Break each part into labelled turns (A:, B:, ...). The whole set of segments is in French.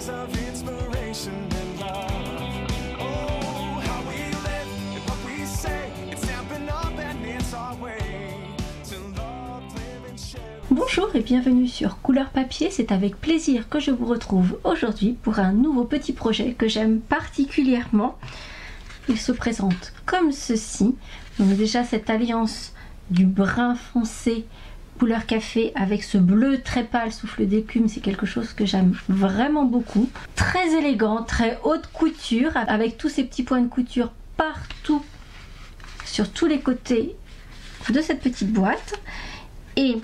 A: words of inspiration and love. Oh, how we live and what we say, it's stamping up and it's our way to love, live and share.
B: Bonjour et bienvenue sur Couleur Papier, c'est avec plaisir que je vous retrouve aujourd'hui pour un nouveau petit projet que j'aime particulièrement. Il se présente comme ceci, donc déjà cette alliance du brun foncé couleur café avec ce bleu très pâle souffle d'écume, c'est quelque chose que j'aime vraiment beaucoup. Très élégant, très haute couture avec tous ces petits points de couture partout sur tous les côtés de cette petite boîte. Et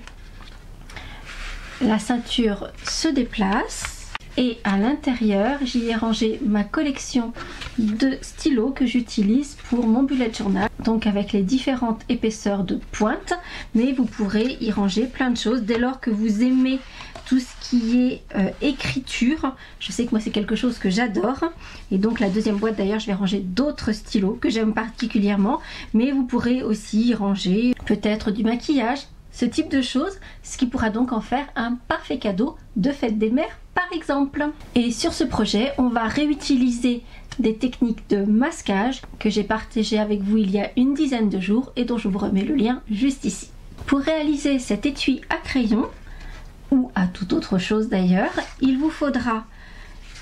B: la ceinture se déplace et à l'intérieur j'y ai rangé ma collection de stylos que j'utilise pour mon bullet journal, donc avec les différentes épaisseurs de pointe, mais vous pourrez y ranger plein de choses dès lors que vous aimez tout ce qui est écriture. Je sais que moi c'est quelque chose que j'adore, et donc la deuxième boîte d'ailleurs je vais ranger d'autres stylos que j'aime particulièrement, mais vous pourrez aussi y ranger peut-être du maquillage, ce type de choses, ce qui pourra donc en faire un parfait cadeau de fête des mères par exemple. Et sur ce projet, on va réutiliser des techniques de masquage que j'ai partagées avec vous il y a une dizaine de jours et dont je vous remets le lien juste ici. Pour réaliser cet étui à crayon, ou à toute autre chose d'ailleurs, il vous faudra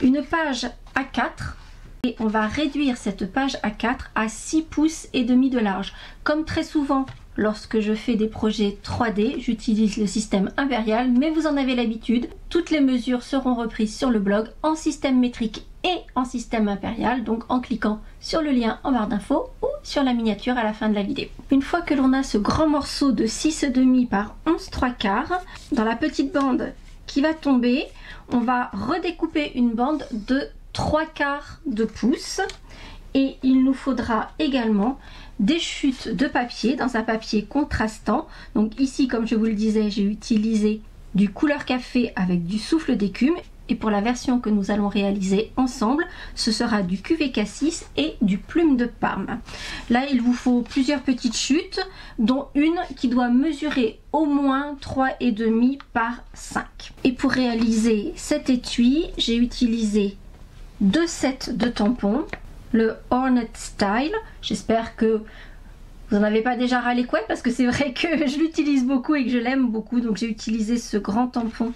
B: une page A4 et on va réduire cette page A4 à 6 pouces et demi de large. Comme très souvent, lorsque je fais des projets 3D, j'utilise le système impérial, mais vous en avez l'habitude. Toutes les mesures seront reprises sur le blog en système métrique et en système impérial, donc en cliquant sur le lien en barre d'infos ou sur la miniature à la fin de la vidéo. Une fois que l'on a ce grand morceau de 6,5 par 11,75, dans la petite bande qui va tomber, on va redécouper une bande de 3/4 de pouce et il nous faudra également des chutes de papier dans un papier contrastant. Donc ici, comme je vous le disais, j'ai utilisé du couleur café avec du souffle d'écume, et pour la version que nous allons réaliser ensemble, ce sera du cuvée cassis et du plume de Parme. Là, il vous faut plusieurs petites chutes, dont une qui doit mesurer au moins 3,5 par 5. Et pour réaliser cet étui, j'ai utilisé 2 sets de tampons, le Hornet Style. J'espère que vous n'en avez pas déjà ras les couettes, parce que c'est vrai que je l'utilise beaucoup et que je l'aime beaucoup. Donc j'ai utilisé ce grand tampon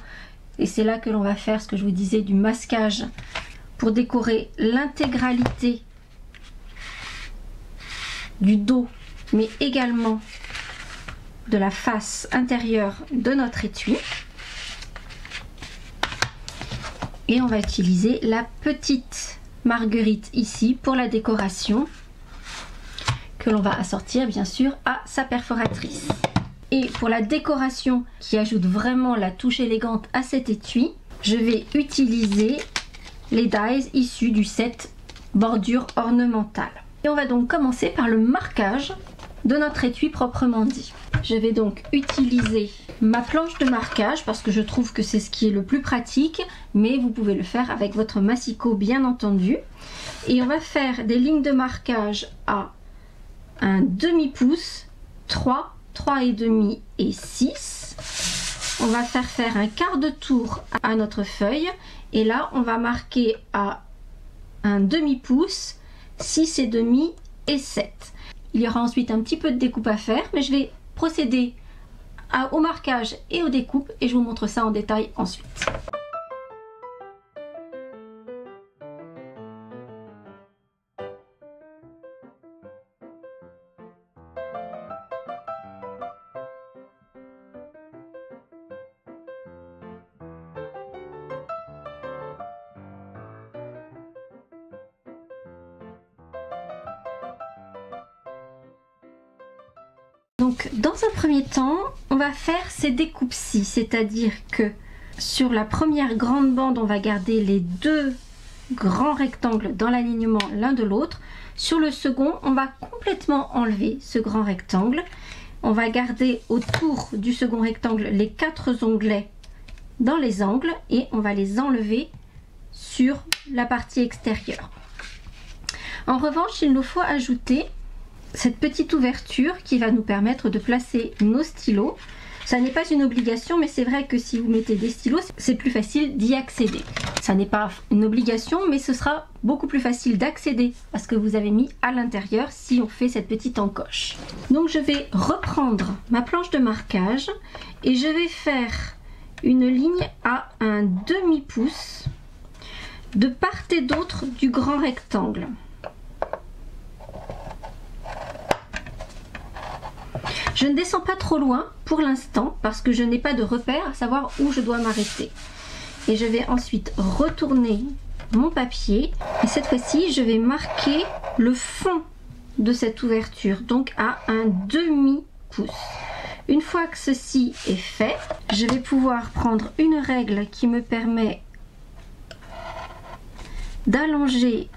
B: et c'est là que l'on va faire ce que je vous disais, du masquage pour décorer l'intégralité du dos, mais également de la face intérieure de notre étui. Et on va utiliser la petite marguerite ici pour la décoration, que l'on va assortir bien sûr à sa perforatrice. Et pour la décoration qui ajoute vraiment la touche élégante à cet étui, je vais utiliser les dies issus du set bordure ornementale. Et on va donc commencer par le marquage de notre étui proprement dit. Je vais donc utiliser ma planche de marquage parce que je trouve que c'est ce qui est le plus pratique, mais vous pouvez le faire avec votre massicot bien entendu. Et on va faire des lignes de marquage à un demi-pouce, 3, 3,5 et 6. On va faire un quart de tour à notre feuille et là on va marquer à un demi-pouce, 6,5 et 7. Il y aura ensuite un petit peu de découpe à faire, mais je vais procéder au marquage et aux découpes et je vous montre ça en détail ensuite. Donc dans un premier temps, on va faire ces découpes-ci, c'est-à-dire que sur la première grande bande, on va garder les 2 grands rectangles dans l'alignement l'un de l'autre. Sur le second, on va complètement enlever ce grand rectangle. On va garder autour du second rectangle les 4 onglets dans les angles et on va les enlever sur la partie extérieure. En revanche, il nous faut ajouter cette petite ouverture qui va nous permettre de placer nos stylos. Vous Ça n'est pas une obligation, mais c'est vrai que si vous mettez des stylos, c'est plus facile d'y accéder. Ça n'est pas une obligation, mais ce sera beaucoup plus facile d'accéder à ce que vous avez mis à l'intérieur si on fait cette petite encoche. Donc je vais reprendre ma planche de marquage et je vais faire une ligne à un demi-pouce de part et d'autre du grand rectangle. Je ne descends pas trop loin pour l'instant parce que je n'ai pas de repère à savoir où je dois m'arrêter. Et je vais ensuite retourner mon papier et cette fois-ci je vais marquer le fond de cette ouverture, donc à un demi-pouce. Une fois que ceci est fait, je vais pouvoir prendre une règle qui me permet d'allonger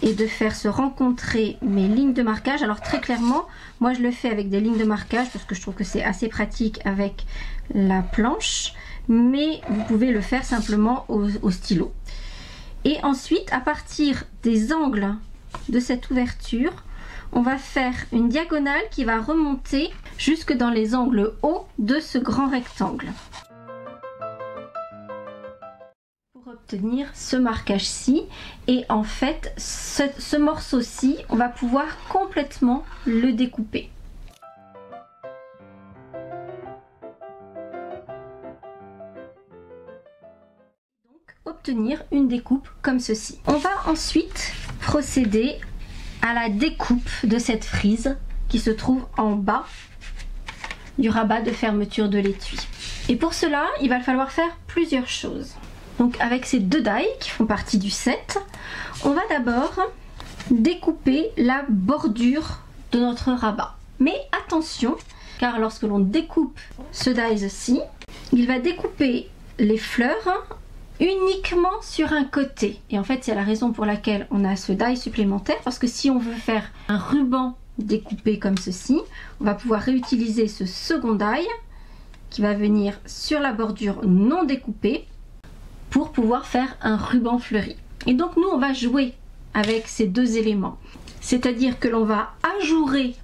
B: et de faire se rencontrer mes lignes de marquage. Alors très clairement, moi je le fais avec des lignes de marquage parce que je trouve que c'est assez pratique avec la planche, mais vous pouvez le faire simplement au stylo. Et ensuite, à partir des angles de cette ouverture, on va faire une diagonale qui va remonter jusque dans les angles hauts de ce grand rectangle. Pour obtenir ce marquage-ci, et en fait, ce morceau-ci, on va pouvoir complètement le découper. Obtenir une découpe comme ceci. On va ensuite procéder à la découpe de cette frise qui se trouve en bas du rabat de fermeture de l'étui. Et pour cela, il va falloir faire plusieurs choses. Donc avec ces deux die qui font partie du set, on va d'abord découper la bordure de notre rabat. Mais attention, car lorsque l'on découpe ce die-ci, il va découper les fleurs uniquement sur un côté. Et en fait, c'est la raison pour laquelle on a ce die supplémentaire, parce que si on veut faire un ruban découpé comme ceci, on va pouvoir réutiliser ce second die qui va venir sur la bordure non découpée pour pouvoir faire un ruban fleuri. Et donc nous, on va jouer avec ces deux éléments. C'est-à-dire que l'on va ajourer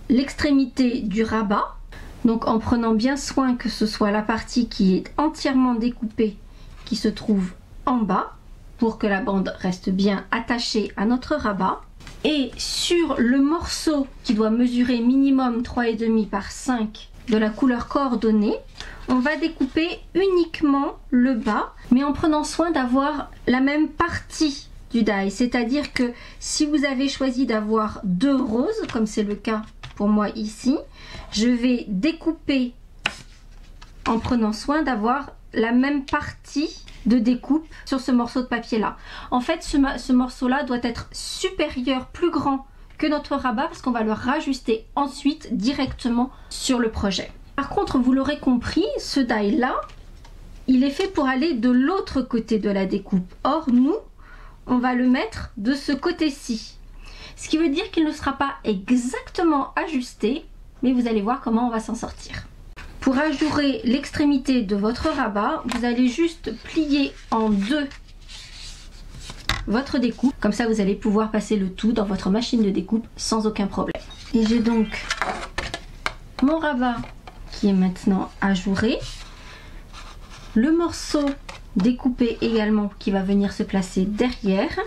B: l'extrémité du rabat, donc en prenant bien soin que ce soit la partie qui est entièrement découpée qui se trouve en bas pour que la bande reste bien attachée à notre rabat. Et sur le morceau qui doit mesurer minimum 3,5 par 5 de la couleur coordonnée, on va découper uniquement le bas, mais en prenant soin d'avoir la même partie du die. C'est-à-dire que si vous avez choisi d'avoir deux roses, comme c'est le cas pour moi ici, je vais découper en prenant soin d'avoir la même partie de découpe sur ce morceau de papier là. En fait, ce morceau là doit être supérieur, plus grand que notre rabat, parce qu'on va le rajuster ensuite directement sur le projet. Par contre, vous l'aurez compris, ce die là, il est fait pour aller de l'autre côté de la découpe. Or, nous, on va le mettre de ce côté-ci. Ce qui veut dire qu'il ne sera pas exactement ajusté, mais vous allez voir comment on va s'en sortir. Pour ajourer l'extrémité de votre rabat, vous allez juste plier en deux votre découpe. Comme ça, vous allez pouvoir passer le tout dans votre machine de découpe sans aucun problème. Et j'ai donc mon rabat qui est maintenant ajouré. Le morceau découpé également qui va venir se placer derrière.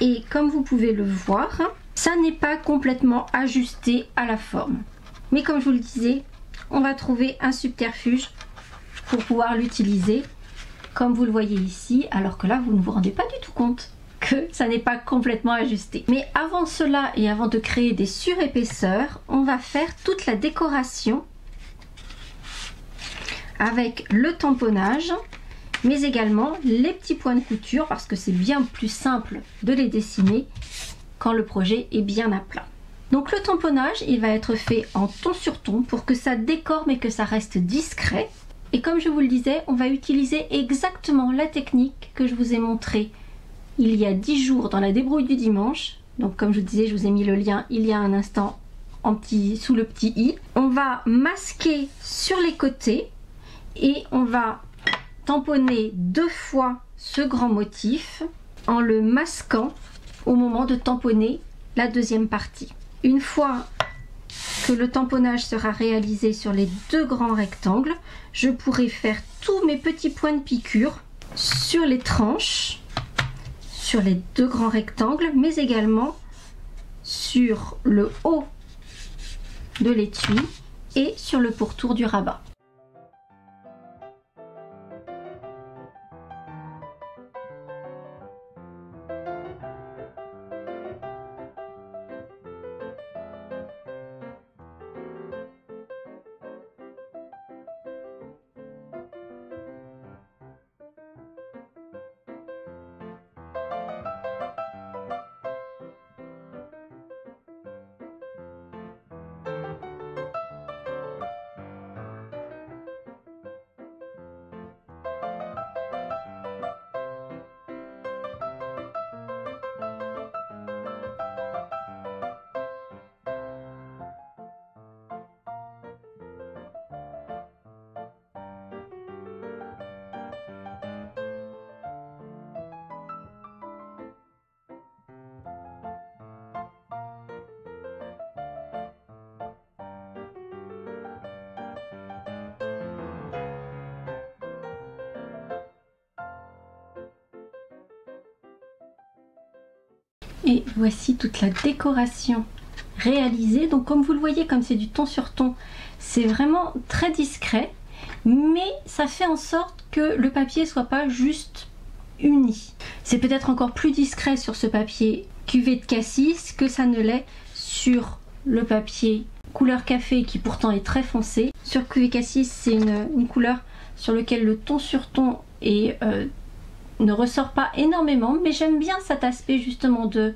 B: Et comme vous pouvez le voir, ça n'est pas complètement ajusté à la forme. Mais comme je vous le disais, on va trouver un subterfuge pour pouvoir l'utiliser comme vous le voyez ici, alors que là vous ne vous rendez pas du tout compte que ça n'est pas complètement ajusté. Mais avant cela et avant de créer des surépaisseurs, on va faire toute la décoration avec le tamponnage, mais également les petits points de couture, parce que c'est bien plus simple de les dessiner quand le projet est bien à plat. Donc le tamponnage, il va être fait en ton sur ton pour que ça décore mais que ça reste discret. Et comme je vous le disais, on va utiliser exactement la technique que je vous ai montrée il y a 10 jours dans la débrouille du dimanche. Donc comme je vous disais, je vous ai mis le lien il y a un instant sous le petit i. On va masquer sur les côtés et on va tamponner 2 fois ce grand motif en le masquant au moment de tamponner la deuxième partie. Une fois que le tamponnage sera réalisé sur les deux grands rectangles, je pourrai faire tous mes petits points de piqûre sur les tranches, sur les deux grands rectangles, mais également sur le haut de l'étui et sur le pourtour du rabat. Et voici toute la décoration réalisée. Donc comme vous le voyez, comme c'est du ton sur ton, c'est vraiment très discret, mais ça fait en sorte que le papier soit pas juste uni. C'est peut-être encore plus discret sur ce papier cuvée de cassis que ça ne l'est sur le papier couleur café qui pourtant est très foncé. Sur cuvée cassis, c'est une couleur sur laquelle le ton sur ton est ne ressort pas énormément, mais j'aime bien cet aspect justement de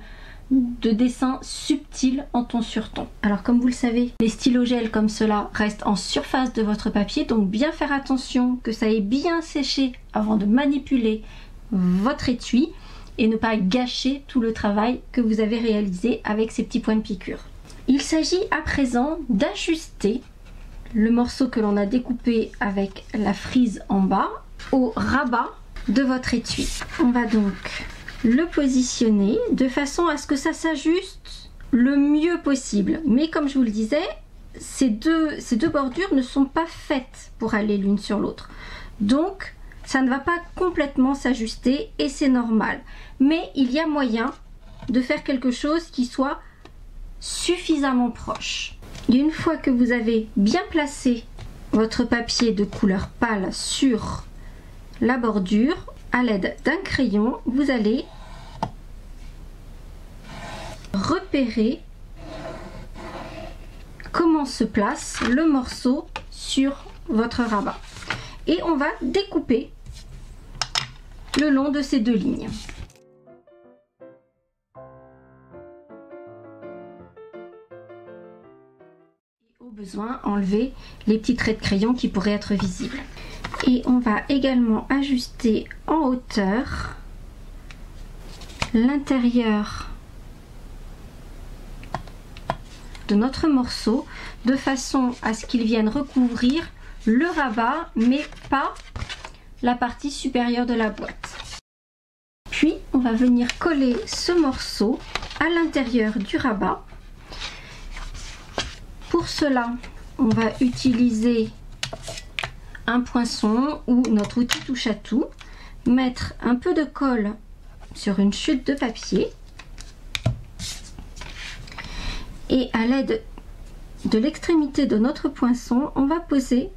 B: dessin subtil en ton sur ton. Alors comme vous le savez, les stylos gel comme cela restent en surface de votre papier, donc bien faire attention que ça ait bien séché avant de manipuler votre étui et ne pas gâcher tout le travail que vous avez réalisé avec ces petits points de piqûre. Il s'agit à présent d'ajuster le morceau que l'on a découpé avec la frise en bas au rabat de votre étui. On va donc le positionner de façon à ce que ça s'ajuste le mieux possible. Mais comme je vous le disais, ces deux bordures ne sont pas faites pour aller l'une sur l'autre. Donc ça ne va pas complètement s'ajuster et c'est normal. Mais il y a moyen de faire quelque chose qui soit suffisamment proche. Et une fois que vous avez bien placé votre papier de couleur pâle sur la bordure, à l'aide d'un crayon, vous allez repérer comment se place le morceau sur votre rabat. Et on va découper le long de ces deux lignes. Au besoin, enlever les petits traits de crayon qui pourraient être visibles. Et on va également ajuster en hauteur l'intérieur de notre morceau de façon à ce qu'il vienne recouvrir le rabat mais pas la partie supérieure de la boîte. Puis on va venir coller ce morceau à l'intérieur du rabat. Pour cela, on va utiliser un poinçon ou notre outil touche à tout, mettre un peu de colle sur une chute de papier et à l'aide de l'extrémité de notre poinçon, on va poser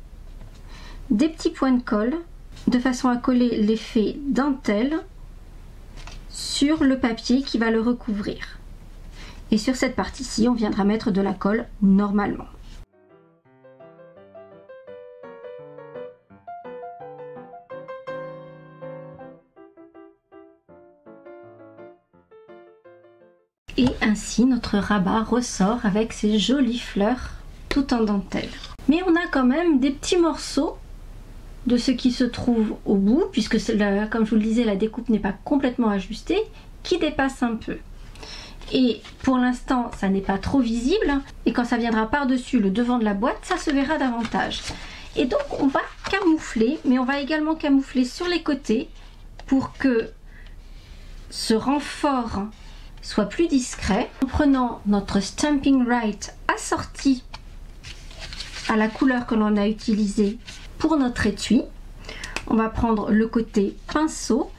B: des petits points de colle de façon à coller l'effet dentelle sur le papier qui va le recouvrir. Et sur cette partie-ci, on viendra mettre de la colle normalement. Et ainsi notre rabat ressort avec ses jolies fleurs tout en dentelle. Mais on a quand même des petits morceaux de ce qui se trouve au bout, puisque comme je vous le disais, la découpe n'est pas complètement ajustée, qui dépasse un peu. Et pour l'instant, ça n'est pas trop visible, et quand ça viendra par-dessus le devant de la boîte, ça se verra davantage. Et donc on va camoufler, mais on va également camoufler sur les côtés pour que ce renfort soit plus discret, en prenant notre Stampin' Right assorti à la couleur que l'on a utilisée pour notre étui. On va prendre le côté pinceau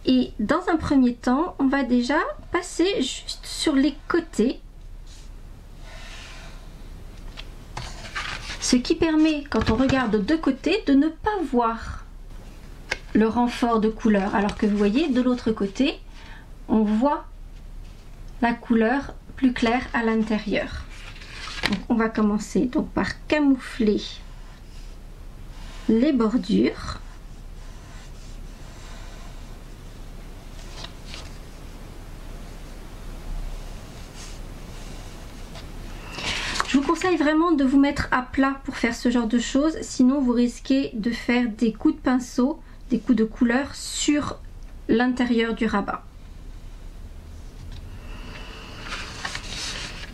B: et dans un premier temps, on va déjà passer juste sur les côtés. Ce qui permet, quand on regarde de côté, de ne pas voir le renfort de couleur. Alors que vous voyez, de l'autre côté, on voit la couleur plus claire à l'intérieur. Donc on va commencer donc par camoufler les bordures. Je vous conseille vraiment de vous mettre à plat pour faire ce genre de choses, sinon vous risquez de faire des coups de pinceau, des coups de couleur sur l'intérieur du rabat.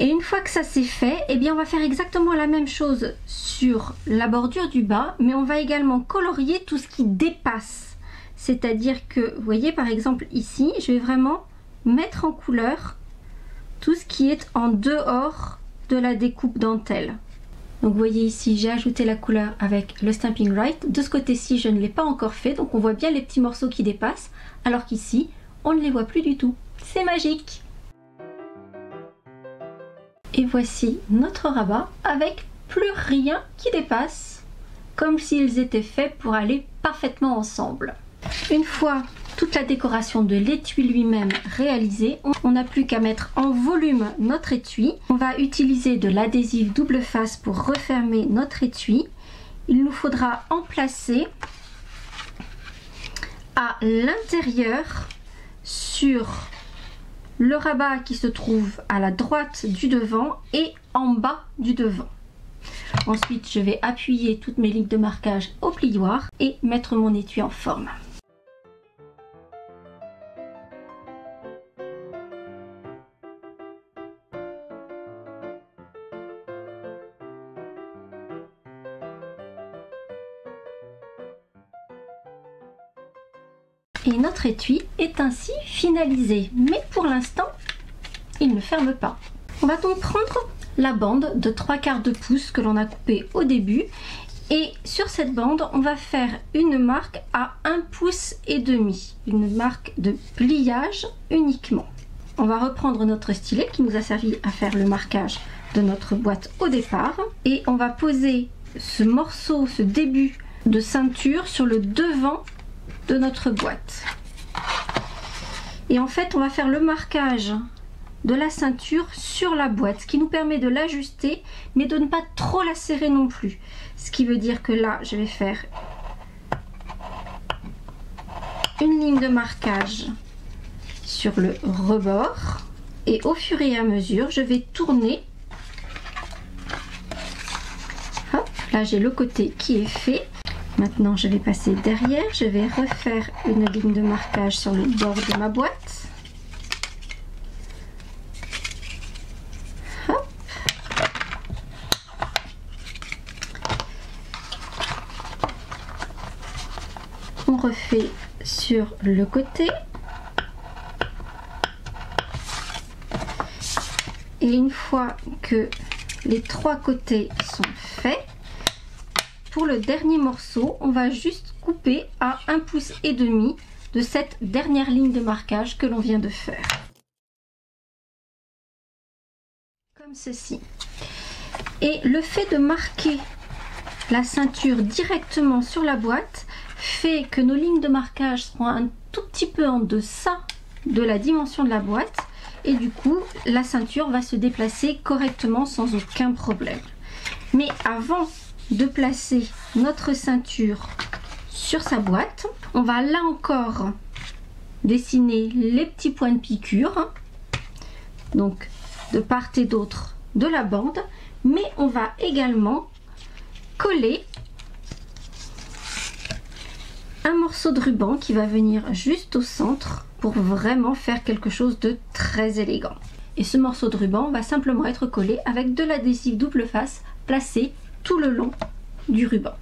B: Et une fois que ça c'est fait, eh bien on va faire exactement la même chose sur la bordure du bas, mais on va également colorier tout ce qui dépasse. C'est-à-dire que, vous voyez par exemple ici, je vais vraiment mettre en couleur tout ce qui est en dehors de la découpe dentelle. Donc vous voyez ici, j'ai ajouté la couleur avec le Stampin' Right. De ce côté-ci, je ne l'ai pas encore fait, donc on voit bien les petits morceaux qui dépassent, alors qu'ici, on ne les voit plus du tout. C'est magique! Et voici notre rabat avec plus rien qui dépasse, comme s'ils étaient faits pour aller parfaitement ensemble. Une fois toute la décoration de l'étui lui-même réalisée, on n'a plus qu'à mettre en volume notre étui. On va utiliser de l'adhésif double face pour refermer notre étui. Il nous faudra en placer à l'intérieur sur le rabat qui se trouve à la droite du devant et en bas du devant. Ensuite, je vais appuyer toutes mes lignes de marquage au plioir et mettre mon étui en forme. Et notre étui est ainsi finalisé, mais pour l'instant il ne ferme pas. On va donc prendre la bande de 3/4 de pouce que l'on a coupée au début, et sur cette bande on va faire une marque à 1,5 pouce, une marque de pliage uniquement. On va reprendre notre stylet qui nous a servi à faire le marquage de notre boîte au départ, et on va poser ce morceau, ce début de ceinture sur le devant de notre boîte. Et en fait on va faire le marquage de la ceinture sur la boîte, ce qui nous permet de l'ajuster mais de ne pas trop la serrer non plus, ce qui veut dire que là je vais faire une ligne de marquage sur le rebord et au fur et à mesure je vais tourner. Hop, là j'ai le côté qui est fait. Maintenant je vais passer derrière, je vais refaire une ligne de marquage sur le bord de ma boîte. Hop. On refait sur le côté. Et une fois que les 3 côtés sont faits, pour le dernier morceau, on va juste couper à 1,5 pouce de cette dernière ligne de marquage que l'on vient de faire. Comme ceci. Et le fait de marquer la ceinture directement sur la boîte fait que nos lignes de marquage seront un tout petit peu en deçà de la dimension de la boîte, et du coup la ceinture va se déplacer correctement sans aucun problème. Mais avant de placer notre ceinture sur sa boîte, on va là encore dessiner les petits points de piqûre, donc de part et d'autre de la bande, mais on va également coller un morceau de ruban qui va venir juste au centre pour vraiment faire quelque chose de très élégant. Et ce morceau de ruban va simplement être collé avec de l'adhésif double face placé tout le long du ruban.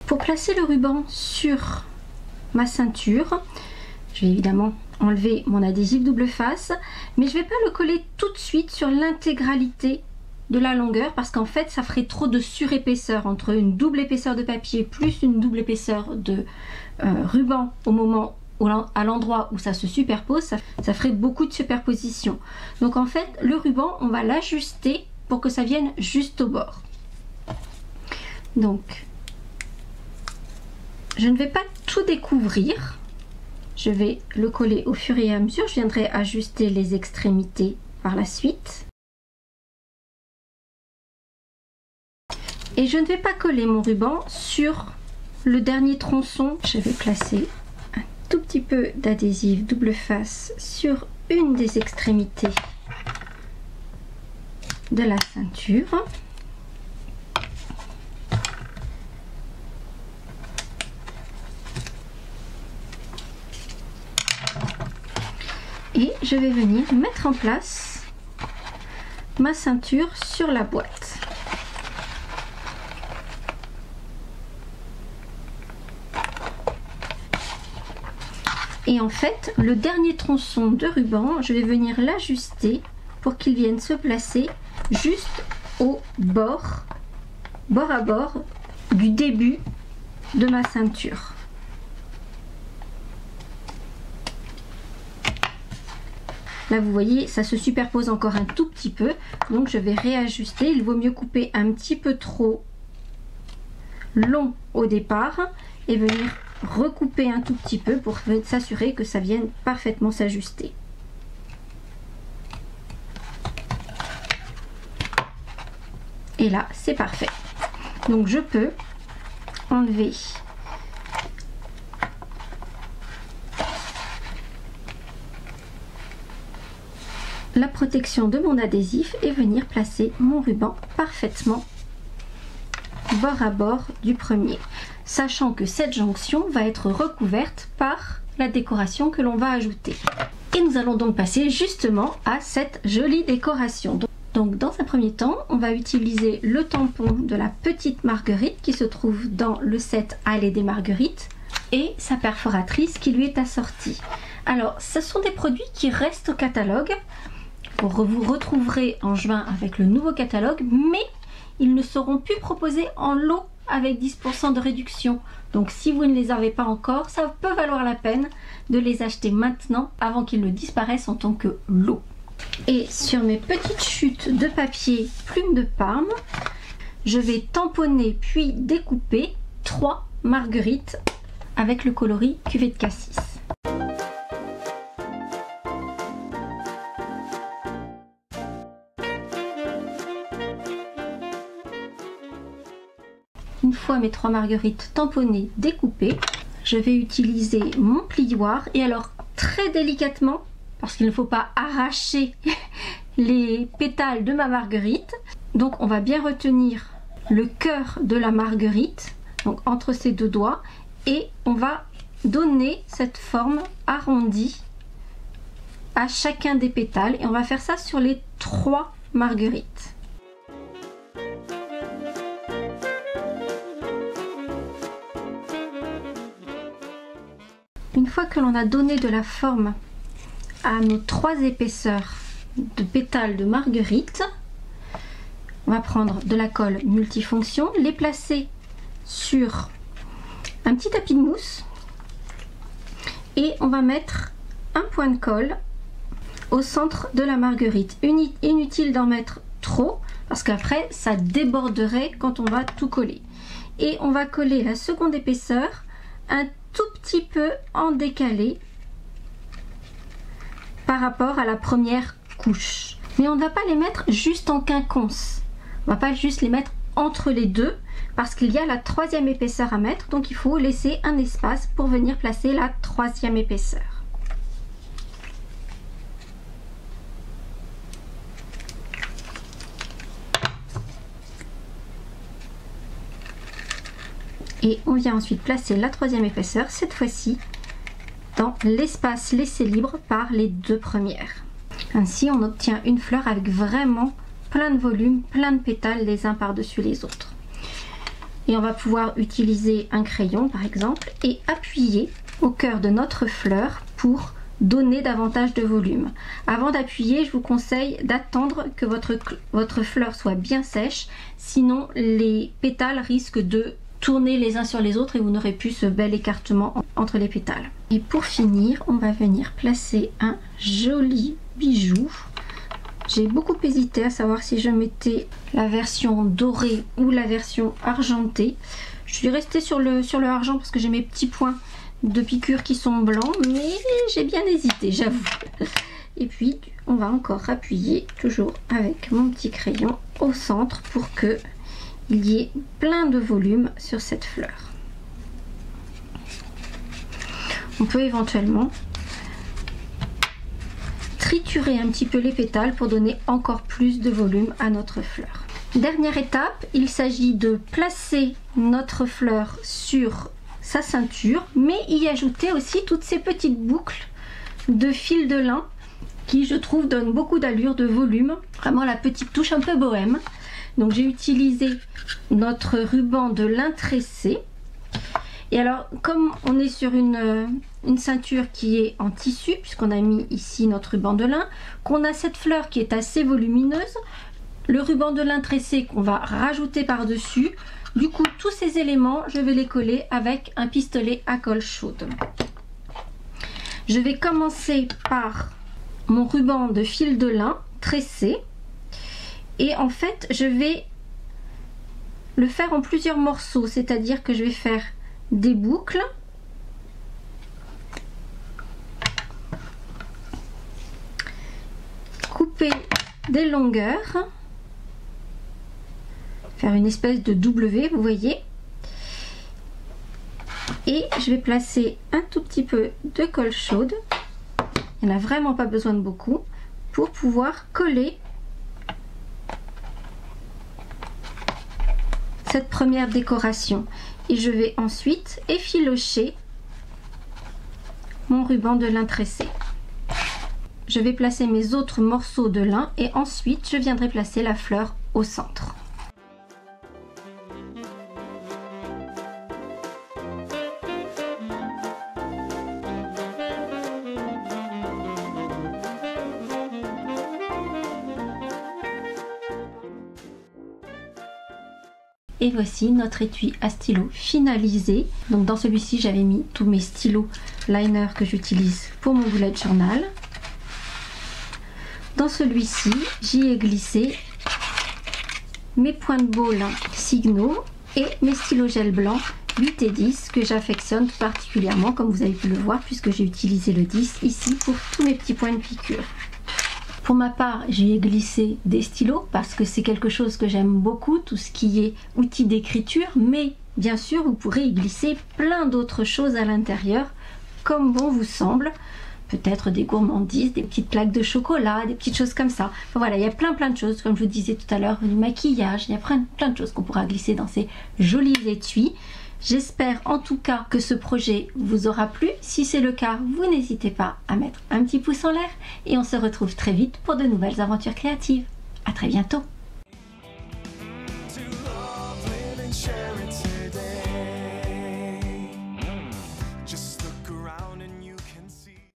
B: Pour placer le ruban sur ma ceinture. Je vais évidemment enlever mon adhésif double face, mais je ne vais pas le coller tout de suite sur l'intégralité de la longueur parce qu'en fait ça ferait trop de surépaisseur entre une double épaisseur de papier plus une double épaisseur de ruban au moment à l'endroit où ça se superpose, ça ferait beaucoup de superposition. Donc en fait le ruban on va l'ajuster pour que ça vienne juste au bord. Donc je ne vais pas tout découvrir, je vais le coller au fur et à mesure, je viendrai ajuster les extrémités par la suite. Et je ne vais pas coller mon ruban sur le dernier tronçon, je vais placer un tout petit peu d'adhésif double face sur une des extrémités de la ceinture. Et je vais venir mettre en place ma ceinture sur la boîte. Et en fait, le dernier tronçon de ruban, je vais venir l'ajuster pour qu'il vienne se placer juste au bord à bord du début de ma ceinture. Là vous voyez ça se superpose encore un tout petit peu, donc je vais réajuster. Il vaut mieux couper un petit peu trop long au départ et venir recouper un tout petit peu pour s'assurer que ça vienne parfaitement s'ajuster. Et là c'est parfait. Donc je peux enlever la protection de mon adhésif et venir placer mon ruban parfaitement bord à bord du premier, sachant que cette jonction va être recouverte par la décoration que l'on va ajouter. Et nous allons donc passer justement à cette jolie décoration. Donc dans un premier temps, on va utiliser le tampon de la petite Marguerite qui se trouve dans le set Allée des Marguerites et sa perforatrice qui lui est assortie. Alors ce sont des produits qui restent au catalogue. Vous retrouverez en juin avec le nouveau catalogue, mais ils ne seront plus proposés en lot avec 10% de réduction. Donc si vous ne les avez pas encore, ça peut valoir la peine de les acheter maintenant avant qu'ils ne disparaissent en tant que lot. Et sur mes petites chutes de papier plume de Parme, je vais tamponner puis découper 3 marguerites avec le coloris cuvée de cassis. Une fois mes 3 marguerites tamponnées, découpées, je vais utiliser mon plioir et alors très délicatement, parce qu'il ne faut pas arracher les pétales de ma marguerite. Donc on va bien retenir le cœur de la marguerite, donc entre ces deux doigts, et on va donner cette forme arrondie à chacun des pétales et on va faire ça sur les 3 marguerites. Une fois que l'on a donné de la forme à nos 3 épaisseurs de pétales de marguerite, on va prendre de la colle multifonction, les placer sur un petit tapis de mousse et on va mettre un point de colle au centre de la marguerite. Inutile d'en mettre trop parce qu'après ça déborderait quand on va tout coller. Et on va coller la seconde épaisseur un tout petit peu en décalé par rapport à la première couche. Mais on ne va pas les mettre juste en quinconce. On ne va pas juste les mettre entre les deux parce qu'il y a la 3e épaisseur à mettre, donc il faut laisser un espace pour venir placer la 3e épaisseur. Et on vient ensuite placer la 3e épaisseur, cette fois-ci dans l'espace laissé libre par les 2 premières. Ainsi on obtient une fleur avec vraiment plein de volume, plein de pétales les uns par-dessus les autres. Et on va pouvoir utiliser un crayon par exemple et appuyer au cœur de notre fleur pour donner davantage de volume. Avant d'appuyer, je vous conseille d'attendre que votre fleur soit bien sèche, sinon les pétales risquent de tourner les uns sur les autres et vous n'aurez plus ce bel écartement entre les pétales. Et pour finir, on va venir placer un joli bijou. J'ai beaucoup hésité à savoir si je mettais la version dorée ou la version argentée. Je suis restée sur le argent parce que j'ai mes petits points de piqûres qui sont blancs, mais j'ai bien hésité, j'avoue. Et puis on va encore appuyer toujours avec mon petit crayon au centre pour que il y ait plein de volume sur cette fleur. On peut éventuellement triturer un petit peu les pétales pour donner encore plus de volume à notre fleur. Dernière étape, il s'agit de placer notre fleur sur sa ceinture, mais y ajouter aussi toutes ces petites boucles de fil de lin qui, je trouve, donnent beaucoup d'allure, de volume, vraiment la petite touche un peu bohème. Donc j'ai utilisé notre ruban de lin tressé. Et alors, comme on est sur une ceinture qui est en tissu, puisqu'on a mis ici notre ruban de lin, qu'on a cette fleur qui est assez volumineuse, le ruban de lin tressé qu'on va rajouter par-dessus, du coup tous ces éléments, je vais les coller avec un pistolet à colle chaude. Je vais commencer par mon ruban de fil de lin tressé. Et en fait, je vais le faire en plusieurs morceaux, c'est-à-dire que je vais faire des boucles, couper des longueurs, faire une espèce de W, vous voyez, et je vais placer un tout petit peu de colle chaude, il n'y en a vraiment pas besoin de beaucoup, pour pouvoir coller cette première décoration. Et je vais ensuite effilocher mon ruban de lin tressé. Je vais placer mes autres morceaux de lin et ensuite je viendrai placer la fleur au centre. Et voici notre étui à stylo finalisé. Donc dans celui-ci, j'avais mis tous mes stylos liner que j'utilise pour mon bullet journal. Dans celui-ci, j'y ai glissé mes points de baule Signo et mes stylos gel blanc 8 et 10 que j'affectionne particulièrement, comme vous avez pu le voir, puisque j'ai utilisé le 10 ici pour tous mes petits points de piqûre. Pour ma part, j'y ai glissé des stylos parce que c'est quelque chose que j'aime beaucoup, tout ce qui est outils d'écriture, mais bien sûr, vous pourrez y glisser plein d'autres choses à l'intérieur, comme bon vous semble. Peut-être des gourmandises, des petites plaques de chocolat, des petites choses comme ça. Enfin, voilà, il y a plein de choses, comme je vous disais tout à l'heure, du maquillage, il y a plein de choses qu'on pourra glisser dans ces jolis étuis. J'espère en tout cas que ce projet vous aura plu. Si c'est le cas, vous n'hésitez pas à mettre un petit pouce en l'air et on se retrouve très vite pour de nouvelles aventures créatives. À très bientôt.